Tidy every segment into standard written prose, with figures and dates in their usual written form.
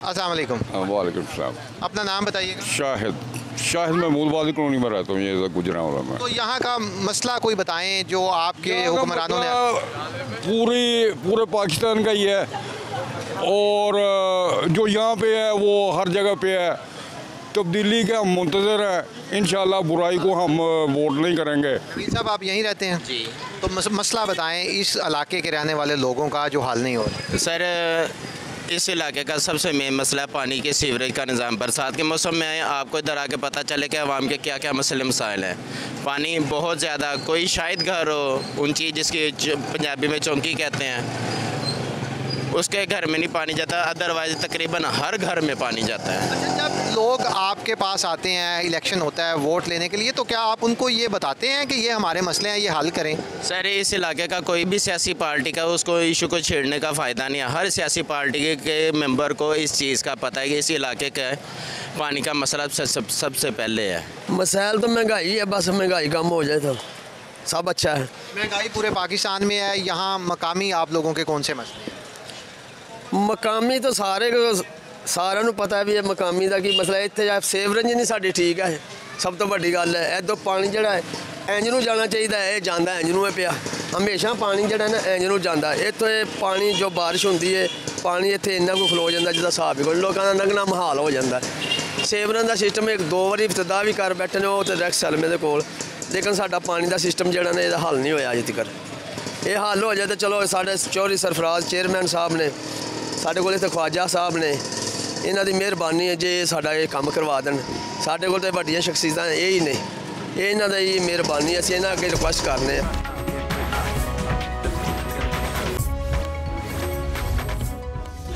अस्सलाम वालेकुम। वालेकुम सलाम। अपना नाम बताइएगा। शाहिद महमूद वादी कॉलोनी में रहता हूँ, ये गुजरांवाला में। तो यहाँ का मसला कोई बताएं जो आपके हुक्मरानों ने। पूरे पाकिस्तान का ही है और जो यहाँ पे है वो हर जगह पे है। तब्दीली के हम मुंतज़र हैं, इंशाल्लाह बुराई को हम वोट नहीं करेंगे। नवीन साहब आप यहीं रहते हैं जी, तो मसला बताएं इस इलाके के रहने वाले लोगों का जो हाल नहीं हो रहा। सर इस इलाके का सबसे मेन मसला है पानी के सीवरेज का निज़ाम। बरसात के मौसम में आपको इधर आके पता चले कि आवाम के क्या क्या मसले मसाइल हैं। पानी बहुत ज़्यादा, कोई शायद घर हो ऊंची जिसकी पंजाबी में चौंकी कहते हैं, उसके घर में नहीं पानी जाता, अदरवाइज तकरीबन हर घर में पानी जाता है। अच्छा, जब लोग आपके पास आते हैं, इलेक्शन होता है वोट लेने के लिए, तो क्या आप उनको ये बताते हैं कि ये हमारे मसले हैं, ये हल करें? सर इस इलाके का कोई भी सियासी पार्टी का उसको इशू को छेड़ने का फ़ायदा नहीं है। हर सियासी पार्टी के मेंबर को इस चीज़ का पता है कि इस इलाके का पानी का मसला सबसे पहले है। मसाइल तो महंगाई है, बस महंगाई कम हो जाए तो सब अच्छा है। महंगाई पूरे पाकिस्तान में है, यहाँ मकामी आप लोगों के कौन से मसले हैं? मकामी तो सारे ਨੂੰ पता भी है मकामी का की मसला। इतने सेवरेज नहीं साड़ी ठीक है, सब तो बड़ी गल है। इधर पानी जड़ा है इंज नूं जाना चाहिए, ये जाता इंज नूं पिया। हमेशा पानी जड़ा ना इंज नूं जाता। इतों पानी जो बारिश होती है पानी इतने इन्ना को खलो जाता जिसका हिसाब ही कोई, लोगों का लंघना मुहाल हो जाता है। सेवरेज का सिस्टम एक दो बारी इब्तदा भी कर बैठे ने तो डायरैक्ट सलमे के कोल, लेकिन साडा पानी का सिस्टम जड़ा ना ये हल नहीं होया अजे तक। ये हल हो जाए तो चलो। साढ़े चौधरी सरफराज चेयरमैन साहब ने, साढ़े को इतने ख्वाजा साहब ने, इन्हों की मेहरबानी है जे साडा ये काम करवा देन। साढ़े को वड्डियां शख्सियत यही ने, ये इन्हों की मेहरबानी है। असीं इन्हां अगे रिक्वेस्ट करने।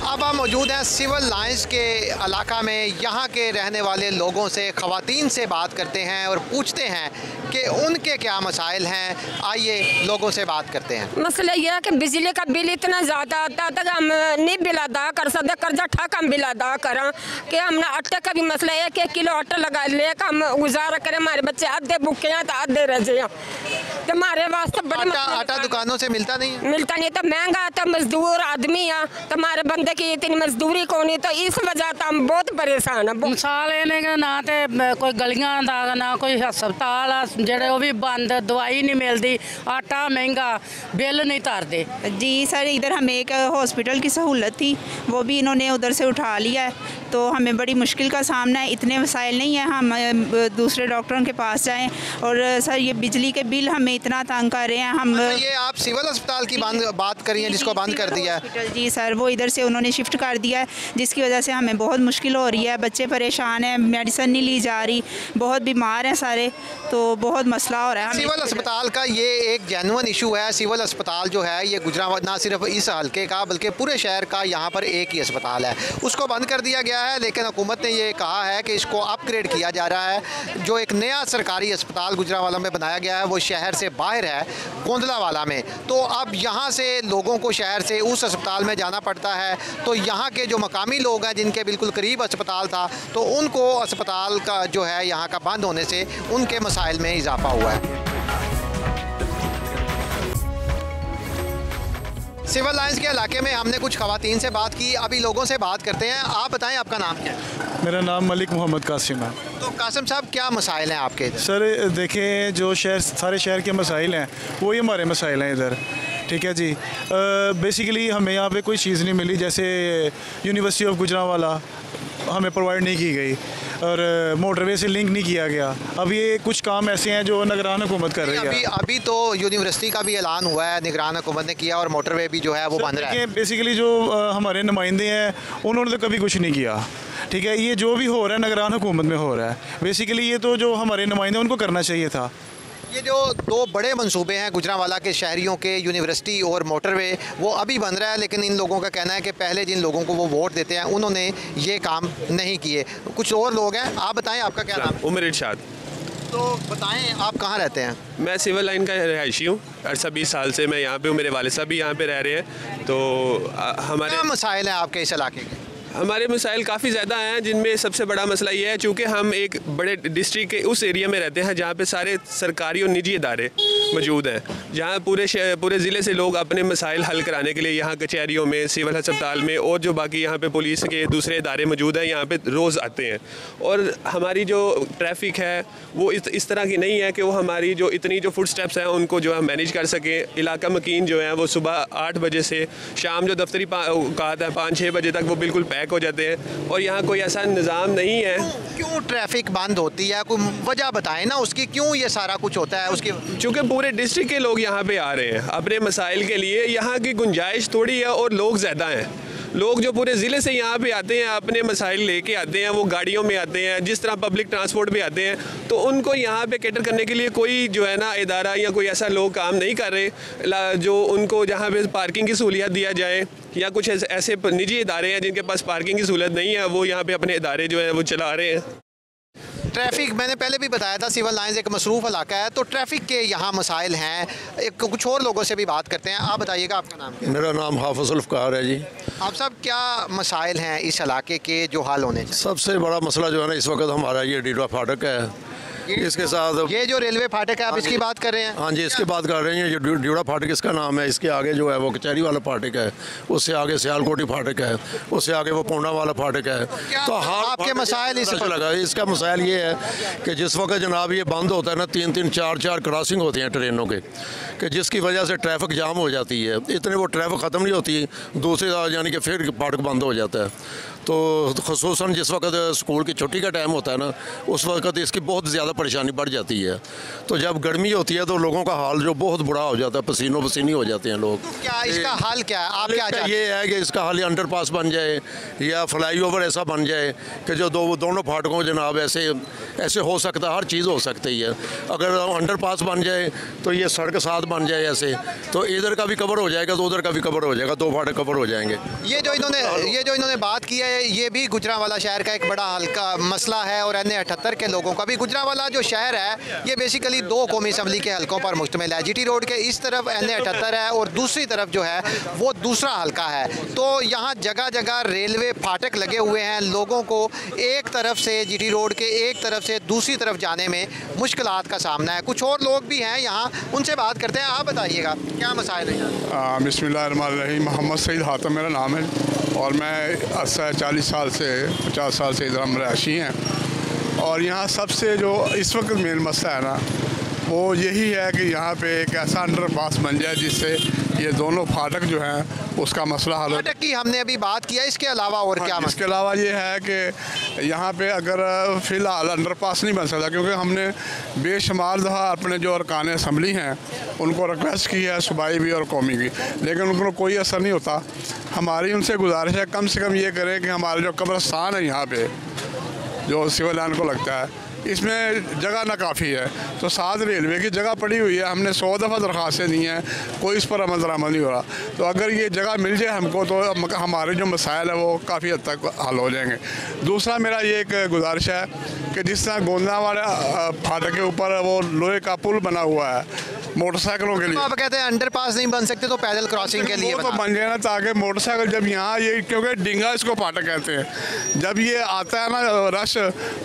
अब हम मौजूद हैं सिविल लाइंस के इलाका में। यहाँ के रहने वाले लोगों से, ख़वातीन से बात करते हैं और पूछते हैं कि उनके क्या मसाइल हैं। आइए लोगों से बात करते हैं। मसला यह है कि बिजली का बिल इतना ज़्यादा आता था कि हम नहीं बिल अदा कर सकते, कर्जा ठाक हम बिल अदा करें कि हमने आटे का भी मसला है कि 1 किलो आटा लगा ले कि हम गुजारा करें। हमारे बच्चे आधे भूखे हैं तो आधे रह जाए, तो हमारे वास्ते बड़े आटा दुकानों से मिलता नहीं है? मिलता नहीं, तो महंगा आता। मजदूर आदमी है तो हमारे बंदे की इतनी मजदूरी को नहीं, तो इस वजह से हम बहुत परेशान हैं। मिसाल इन्हें ना तो कोई गलियां दा ना कोई हस्पताल जेड़े वो भी बंद, दवाई नहीं मिलती, आटा महंगा, बिल नहीं तारते। जी सर, इधर हमें एक हॉस्पिटल की सहूलत थी, वो भी इन्होंने उधर से उठा लिया है, तो हमें बड़ी मुश्किल का सामना है। इतने वसाइल नहीं है हम दूसरे डॉक्टरों के पास जाएं। और सर ये बिजली के बिल हमें इतना तंग कर रहे हैं। हम ये आप सिविल अस्पताल की बात करी है जिसको बंद कर दिया है? जी सर, वो इधर से उन्होंने शिफ्ट कर दिया है, जिसकी वजह से हमें बहुत मुश्किल हो रही है। बच्चे परेशान हैं, मेडिसिन नहीं ली जा रही, बहुत बीमार हैं सारे, तो बहुत मसला हो रहा है। सिविल अस्पताल का ये एक जेन्युइन इशू है। सिविल अस्पताल जो है ये गुजरांवाला ना सिर्फ इस हल्के का बल्कि पूरे शहर का यहाँ पर एक ही अस्पताल है, उसको बंद कर दिया गया है। लेकिन हुकूमत ने ये कहा है कि इसको अपग्रेड किया जा रहा है। जो एक नया सरकारी अस्पताल गुजरांवाला में बनाया गया है वो शहर से बाहर है, गोंदलावाला में। तो अब यहाँ से लोगों को शहर से उस अस्पताल में जाना पड़ता है। तो यहाँ के जो मकामी लोग हैं जिनके बिल्कुल करीब अस्पताल था, तो उनको अस्पताल का जो है यहाँ का बंद होने से उनके मसाइल में इजाफा हुआ है। सिविल लाइंस के इलाके में हमने कुछ ख़वातीन से बात की, अभी लोगों से बात करते हैं। आप बताएं आपका नाम क्या है? मेरा नाम मलिक मोहम्मद कासिम है। तो कासिम साहब क्या मसाइल हैं आपके इधर? सर देखें, जो सारे शहर के मसाइल हैं वही हमारे मसाइल हैं इधर, ठीक है जी। बेसिकली हमें यहाँ पे कोई चीज़ नहीं मिली, जैसे यूनिवर्सिटी ऑफ गुजरांवाला हमें प्रोवाइड नहीं की गई और मोटरवे से लिंक नहीं किया गया। अब ये कुछ काम ऐसे हैं जो निगरान हुकूमत कर रही है। अभी तो यूनिवर्सिटी का भी ऐलान हुआ है, निगरान हुकूमत ने किया, और मोटरवे भी जो है वो बंद रहा है। बेसिकली जो हमारे नुमाइंदे हैं उन्होंने तो कभी कुछ नहीं किया, ठीक है। ये जो भी हो रहा है निगरान हुकूमत में हो रहा है। बेसिकली ये तो जो हमारे नुमाइंदे उनको करना चाहिए था। ये जो दो बड़े मंसूबे हैं गुजरांवाला के शहरियों के, यूनिवर्सिटी और मोटरवे, वो अभी बन रहा है। लेकिन इन लोगों का कहना है कि पहले जिन लोगों को वो वोट देते हैं उन्होंने ये काम नहीं किए। कुछ और लोग हैं, आप बताएं आपका क्या नाम? उमर इरशाद। तो बताएं आप कहाँ रहते हैं? मैं सिविल लाइन का रहायशी हूँ, 20 साल से मैं यहाँ पे हूँ। मेरे वाले साहब भी यहाँ पे रह रहे हैं। तो हमारे क्या मसाइल हैं आपके इस इलाके के? हमारे मसाइल काफ़ी ज़्यादा हैं, जिनमें सबसे बड़ा मसला ये है चूँकि हम एक बड़े डिस्ट्रिक्ट के उस एरिया में रहते हैं जहाँ पे सारे सरकारी और निजी इदारे मौजूद हैं, जहाँ पूरे ज़िले से लोग अपने मसाइल हल कराने के लिए यहाँ कचहरियों में, सिविल अस्पताल में और जो बाकी यहाँ पे पुलिस के दूसरे इदारे मौजूद हैं यहाँ पे रोज़ आते हैं। और हमारी जो ट्रैफिक है वो इस तरह की नहीं है कि वो हमारी जो इतनी जो फुट स्टेप्स हैं उनको जो है मैनेज कर सकें। इलाका मकीन जो है वो सुबह 8 बजे से शाम जो दफ्तरी औकात है 5-6 बजे तक वो बिल्कुल पैक हो जाते हैं और यहाँ कोई ऐसा निज़ाम नहीं है। क्यों ट्रैफिक बंद होती है, कोई वजह बताएं ना उसकी, क्यों ये सारा कुछ होता है उसकी? चूँकि पूरे डिस्ट्रिक्ट के लोग यहाँ पे आ रहे हैं अपने मसाइल के लिए, यहाँ की गुंजाइश थोड़ी है और लोग ज़्यादा हैं। लोग जो पूरे ज़िले से यहाँ पे आते हैं अपने मसाइल लेके आते हैं, वो गाड़ियों में आते हैं, जिस तरह पब्लिक ट्रांसपोर्ट पे आते हैं, तो उनको यहाँ पे कैटर करने के लिए कोई जो है ना इदारा या कोई ऐसा लोग काम नहीं कर रहे जो उनको जहाँ पे पार्किंग की सहूलियत दिया जाए, या कुछ ऐसे निजी इदारे हैं जिनके पास पार्किंग की सहूलियत नहीं है, वो यहाँ पे अपने इदारे जो है वो चला रहे हैं। ट्रैफिक मैंने पहले भी बताया था, सिविल लाइंस एक मसरूफ़ इलाका है, तो ट्रैफिक के यहाँ मसाइल हैं। कुछ और लोगों से भी बात करते हैं। आप बताइएगा, आपका नाम क्या है? मेरा नाम हाफिज़ उल्फ़कार है जी। आप सब क्या मसाइल हैं इस इलाके के जो हल होने चाहिए? सबसे बड़ा मसला जो है ना इस वक्त हमारा ये डीडवा फाटक है, इसके साथ ये जो रेलवे फाटक है आप इसकी बात कर रहे हैं? हाँ जी, इसकी बात कर रहे हैं। जो डीडवा फाटक इसका नाम है, इसके आगे जो है वो कचहरी वाला फाटक है, उससे आगे सियालकोटी फाटक है, उससे आगे वो पोंडा वाला फाटक है। तो आपके मसाइल इस पर लगा, इसका मसाइल ये है कि जिस वक्त जनाब ये बंद होता है ना, 3-3 4-4 क्रॉसिंग होती हैं ट्रेनों के, कि जिसकी वजह से ट्रैफिक जाम हो जाती है। इतने वो ट्रैफिक ख़त्म नहीं होती, दूसरे यानी कि फिर फाटक बंद हो जाता है। तो ख़ुसूसन जिस वक्त स्कूल की छुट्टी का टाइम होता है ना, उस वक्त इसकी बहुत ज़्यादा परेशानी बढ़ जाती है। तो जब गर्मी होती है तो लोगों का हाल जो बहुत बुरा हो जाता है, पसीनों पसीनी हो जाते हैं लोग। तो क्या इसका हल क्या है? आप क्या चाहते हैं? ये है कि इसका हल अंडरपास बन जाए या फ्लाईओवर ऐसा बन जाए कि जो दोनों फाटकों जनाब ऐसे हो सकता है, हर चीज़ हो सकती है। अगर अंडरपास बन जाए तो ये सड़क साथ बन जाए ऐसे, तो इधर का भी कवर हो जाएगा तो उधर का भी कवर हो जाएगा, 2 फाटक कवर हो जाएंगे। ये जो इन्होंने बात की है, ये भी गुजरांवाला शहर का एक बड़ा हल्का मसला है और NA 78 के लोगों का भी। गुजरांवाला जो शहर है ये बेसिकली 2 कौमी असम्बली के हलकों पर मुश्तमिल है। GT रोड के इस तरफ NA 78 है और दूसरी तरफ जो है वो दूसरा हल्का है। तो यहाँ जगह जगह रेलवे फाटक लगे हुए हैं। लोगों को एक तरफ से GT रोड के एक तरफ से दूसरी तरफ जाने में मुश्किलात का सामना है। कुछ और लोग भी हैं यहाँ, उनसे बात करते हैं। आप बताइएगा क्या मसाइल है? बिस्मिल्लाहिर्रहमानिर्रहीम। मोहम्मद सईद हातम मेरा नाम है और मैं 40 साल से 50 साल से इधर हम रहायशी हैं। और यहाँ सबसे जो इस वक्त मेन मसला है ना, वो यही है कि यहाँ पे एक ऐसा अंडरपास बन जाए जिससे ये दोनों फाटक जो हैं उसका मसला हल हो। फाटक की हमने अभी बात किया, इसके अलावा और क्या? इसके अलावा ये है कि यहाँ पे अगर फ़िलहाल अंडरपास नहीं बन सकता, क्योंकि हमने बेशुमार दफ़ा अपने जो अरकान असम्बली हैं उनको रिक्वेस्ट की है, सूबाई भी और कौमी भी, लेकिन उनको कोई असर नहीं होता। हमारी उनसे गुजारिश है कम से कम ये करें कि हमारा जो कब्रिस्तान है यहाँ पे जो सिविल लाइन को लगता है, इसमें जगह ना काफ़ी है, तो साथ रेलवे की जगह पड़ी हुई है। हमने 100 दफ़ा दरख्वास्तें दी हैं, कोई इस पर अमल दरामद नहीं हो रहा। तो अगर ये जगह मिल जाए हमको तो हमारे जो मसाइल है वो काफ़ी हद तक हल हो जाएंगे। दूसरा मेरा ये एक गुजारिश है कि जिस तरह गोंदवाला फाटक के ऊपर वो लोहे का पुल बना हुआ है मोटरसाइकिलों के लिए, आप कहते हैं अंडरपास नहीं बन सकते तो पैदल क्रॉसिंग के लिए तो बन जाए ना, ताकि मोटरसाइकिल जब यहाँ ये, क्योंकि डिंगा इसको फाटक कहते हैं, जब ये आता है ना रश,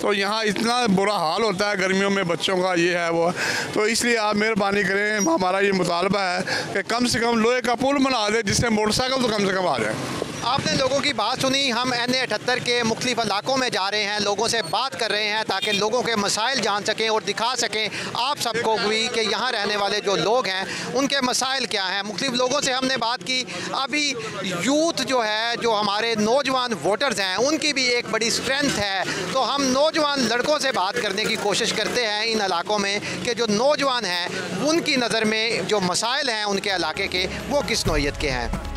तो यहाँ इतना बुरा हाल होता है गर्मियों में बच्चों का, ये है वो। तो इसलिए आप मेहरबानी करें, हमारा ये मुतालबा है कि कम से कम लोहे का पुल बना दे जिससे मोटरसाइकिल तो कम से कम आ जाए। आपने लोगों की बात सुनी। हम NA 78 के मुख्तलिफ इलाकों में जा रहे हैं, लोगों से बात कर रहे हैं ताकि लोगों के मसाइल जान सकें और दिखा सकें आप सबको भी कि यहाँ रहने वाले जो लोग हैं उनके मसाइल क्या हैं। मुख्तलिफ लोगों से हमने बात की। अभी यूथ जो है, जो हमारे नौजवान वोटर्स हैं, उनकी भी एक बड़ी स्ट्रेंथ है। तो हम नौजवान लड़कों से बात करने की कोशिश करते हैं इन इलाकों में कि जो नौजवान हैं उनकी नज़र में जो मसाइल हैं उनके इलाके के वो किस नौइयत के हैं।